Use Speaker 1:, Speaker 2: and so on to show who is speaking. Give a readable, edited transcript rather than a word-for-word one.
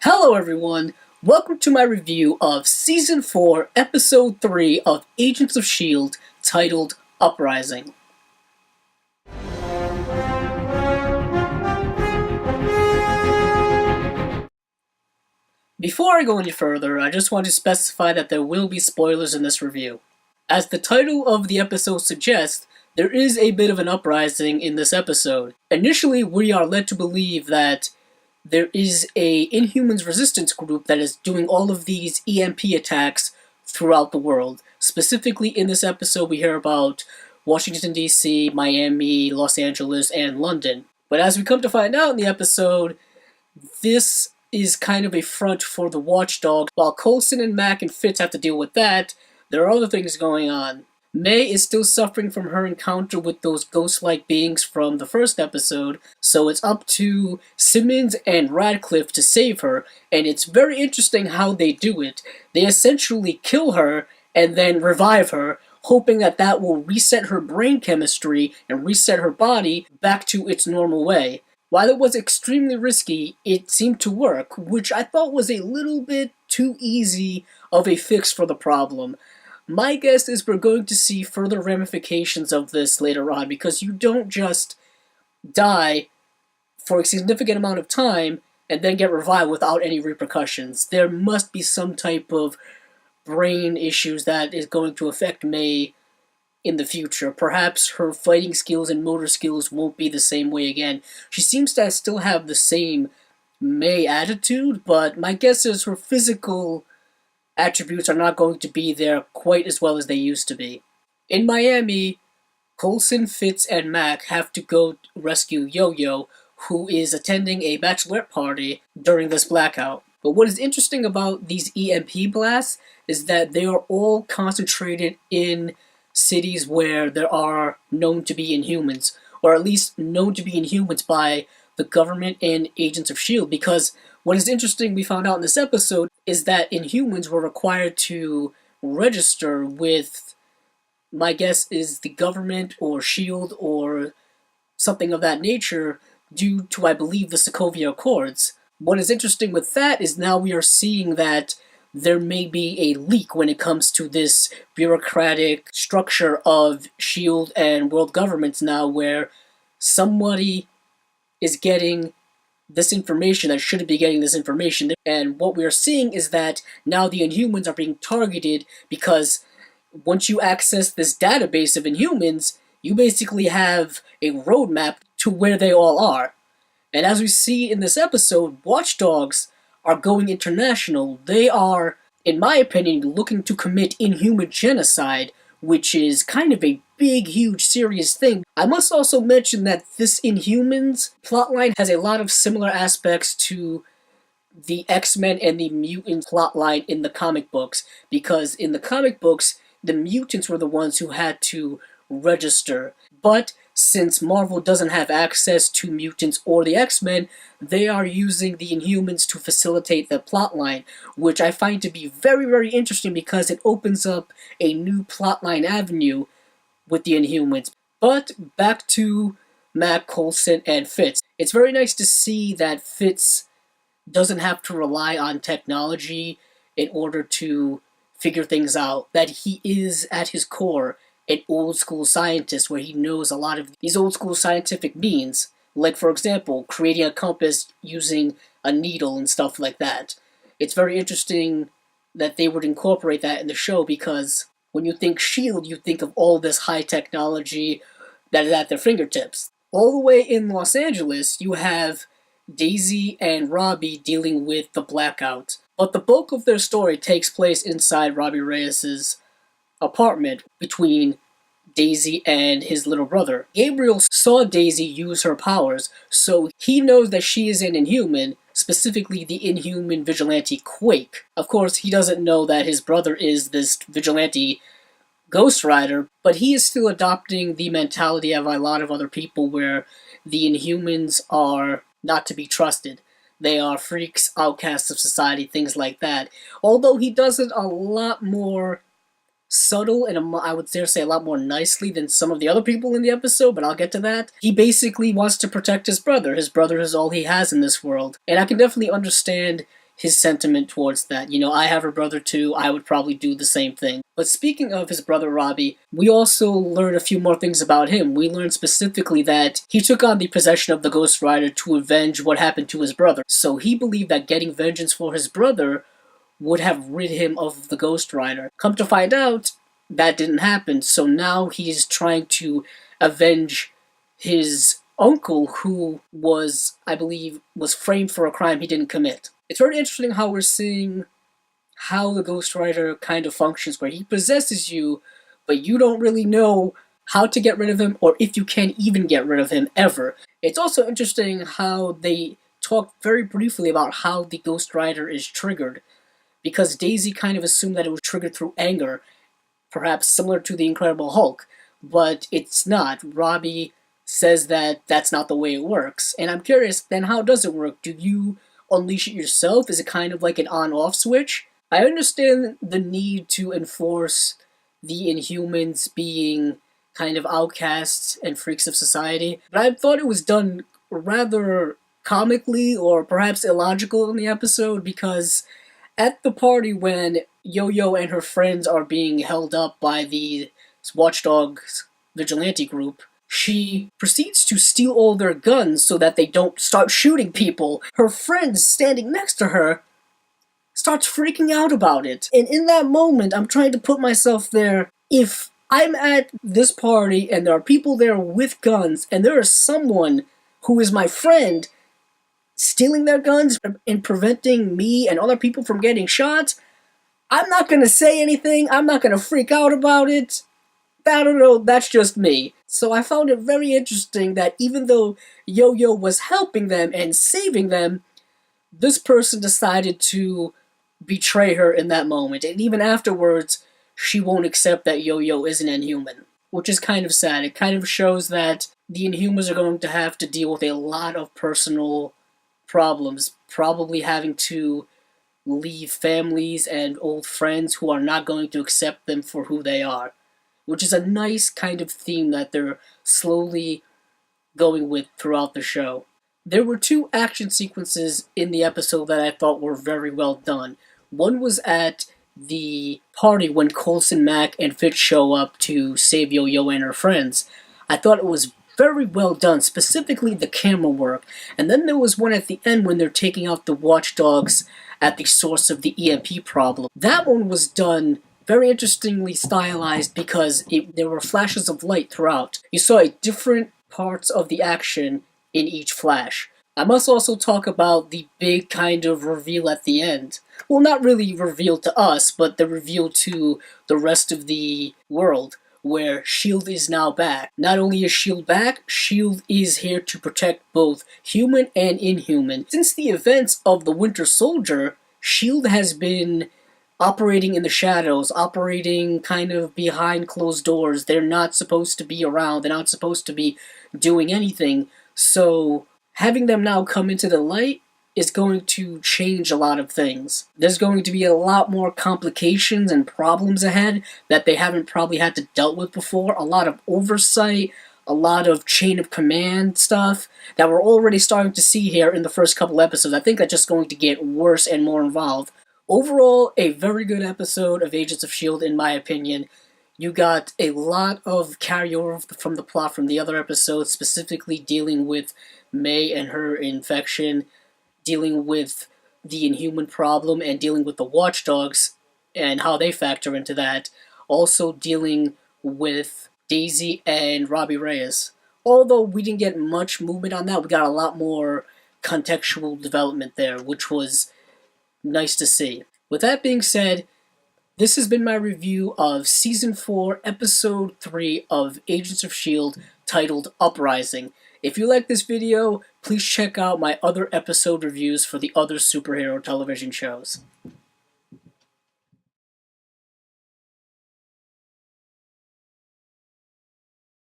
Speaker 1: Hello everyone, welcome to my review of Season 4, Episode 3 of Agents of S.H.I.E.L.D. titled Uprising. Before I go any further, I just want to specify that there will be spoilers in this review. As the title of the episode suggests, there is a bit of an uprising in this episode. Initially, we are led to believe that there is a Inhumans resistance group that is doing all of these EMP attacks throughout the world. Specifically in this episode we hear about Washington DC, Miami, Los Angeles, and London. But as we come to find out in the episode, this is kind of a front for the Watchdogs. While Coulson and Mac and Fitz have to deal with that, there are other things going on. May is still suffering from her encounter with those ghost-like beings from the first episode, so it's up to Simmons and Radcliffe to save her, and it's very interesting how they do it. They essentially kill her and then revive her, hoping that that will reset her brain chemistry and reset her body back to its normal way. While it was extremely risky, it seemed to work, which I thought was a little bit too easy of a fix for the problem. My guess is we're going to see further ramifications of this later on, because you don't just die for a significant amount of time and then get revived without any repercussions. There must be some type of brain issues that is going to affect May in the future. Perhaps her fighting skills and motor skills won't be the same way again. She seems to still have the same May attitude, but my guess is her physical attributes are not going to be there quite as well as they used to be. In Miami, Coulson, Fitz, and Mac have to go rescue Yo-Yo, who is attending a bachelorette party during this blackout. But what is interesting about these EMP blasts is that they are all concentrated in cities where there are known to be Inhumans, or at least known to be Inhumans by the government and Agents of S.H.I.E.L.D. Because what is interesting we found out in this episode is that Inhumans were required to register with, my guess is the government or S.H.I.E.L.D. or something of that nature due to, I believe, the Sokovia Accords. What is interesting with that is now we are seeing that there may be a leak when it comes to this bureaucratic structure of S.H.I.E.L.D. and world governments now, where somebody is getting this information that shouldn't be getting this information. And what we are seeing is that now the Inhumans are being targeted because once you access this database of Inhumans, you basically have a roadmap to where they all are. And as we see in this episode, Watchdogs are going international. They are, in my opinion, looking to commit Inhuman genocide, which is kind of a big, huge, serious thing. I must also mention that this Inhumans plotline has a lot of similar aspects to the X-Men and the mutant plotline in the comic books, because in the comic books, the mutants were the ones who had to register. But since Marvel doesn't have access to mutants or the X-Men, they are using the Inhumans to facilitate the plotline, which I find to be very, very interesting because it opens up a new plotline avenue with the Inhumans. But back to Mac, Coulson, and Fitz. It's very nice to see that Fitz doesn't have to rely on technology in order to figure things out, that he is, at his core, an old-school scientist where he knows a lot of these old-school scientific means, like, for example, creating a compass using a needle and stuff like that. It's very interesting that they would incorporate that in the show, because when you think S.H.I.E.L.D., you think of all this high technology that is at their fingertips. All the way in Los Angeles, you have Daisy and Robbie dealing with the blackout. But the bulk of their story takes place inside Robbie Reyes's apartment between Daisy and his little brother. Gabriel saw Daisy use her powers, so he knows that she is an Inhuman, specifically the Inhuman vigilante Quake. Of course, he doesn't know that his brother is this vigilante Ghost Rider, but he is still adopting the mentality of a lot of other people where the Inhumans are not to be trusted. They are freaks, outcasts of society, things like that. Although he does it a lot more subtle and I would dare say a lot more nicely than some of the other people in the episode, but I'll get to that. He basically wants to protect his brother. His brother is all he has in this world. And I can definitely understand his sentiment towards that. You know, I have a brother too, I would probably do the same thing. But speaking of his brother Robbie, we also learned a few more things about him. We learned specifically that he took on the possession of the Ghost Rider to avenge what happened to his brother. So he believed that getting vengeance for his brother would have rid him of the Ghost Rider. Come to find out, that didn't happen, so now he's trying to avenge his uncle, who was, I believe, was framed for a crime he didn't commit. It's very interesting how we're seeing how the Ghost Rider kind of functions, where he possesses you, but you don't really know how to get rid of him, or if you can even get rid of him ever. It's also interesting how they talk very briefly about how the Ghost Rider is triggered, because Daisy kind of assumed that it was triggered through anger, perhaps similar to the Incredible Hulk, but it's not. Robbie says that that's not the way it works, and I'm curious, then how does it work? Do you unleash it yourself? Is it kind of like an on-off switch? I understand the need to enforce the Inhumans being kind of outcasts and freaks of society, but I thought it was done rather comically or perhaps illogical in the episode, because at the party when Yo-Yo and her friends are being held up by the Watchdogs vigilante group, she proceeds to steal all their guns so that they don't start shooting people. Her friends standing next to her starts freaking out about it. And in that moment, I'm trying to put myself there. If I'm at this party and there are people there with guns and there is someone who is my friend stealing their guns and preventing me and other people from getting shot, I'm not gonna say anything, I'm not gonna freak out about it. I don't know, that's just me. So I found it very interesting that even though Yo-Yo was helping them and saving them, this person decided to betray her in that moment. And even afterwards, she won't accept that Yo-Yo is an Inhuman, which is kind of sad. It kind of shows that the Inhumans are going to have to deal with a lot of personal problems, probably having to leave families and old friends who are not going to accept them for who they are, which is a nice kind of theme that they're slowly going with throughout the show. There were two action sequences in the episode that I thought were very well done. One was at the party when Coulson, Mac, and Fitz show up to save Yo-Yo and her friends. I thought it was very well done, specifically the camera work. And then there was one at the end when they're taking out the watchdogs at the source of the EMP problem. That one was done very interestingly stylized because there were flashes of light throughout. You saw different parts of the action in each flash. I must also talk about the big kind of reveal at the end. Well, not really reveal to us, but the reveal to the rest of the world, where S.H.I.E.L.D. is now back. Not only is S.H.I.E.L.D. back, S.H.I.E.L.D. is here to protect both human and inhuman. Since the events of the Winter Soldier, S.H.I.E.L.D. has been operating in the shadows, operating kind of behind closed doors. They're not supposed to be around, they're not supposed to be doing anything, so having them now come into the light is going to change a lot of things. There's going to be a lot more complications and problems ahead that they haven't probably had to dealt with before, a lot of oversight, a lot of chain of command stuff that we're already starting to see here in the first couple episodes. I think that's just going to get worse and more involved. Overall, a very good episode of Agents of S.H.I.E.L.D. in my opinion. You got a lot of carryover from the plot from the other episodes, specifically dealing with May and her infection, dealing with the Inhuman problem, and dealing with the Watchdogs and how they factor into that. Also dealing with Daisy and Robbie Reyes. Although we didn't get much movement on that, we got a lot more contextual development there, which was nice to see. With that being said, this has been my review of Season 4, Episode 3 of Agents of S.H.I.E.L.D. titled Uprising. If you like this video, please check out my other episode reviews for the other superhero television shows.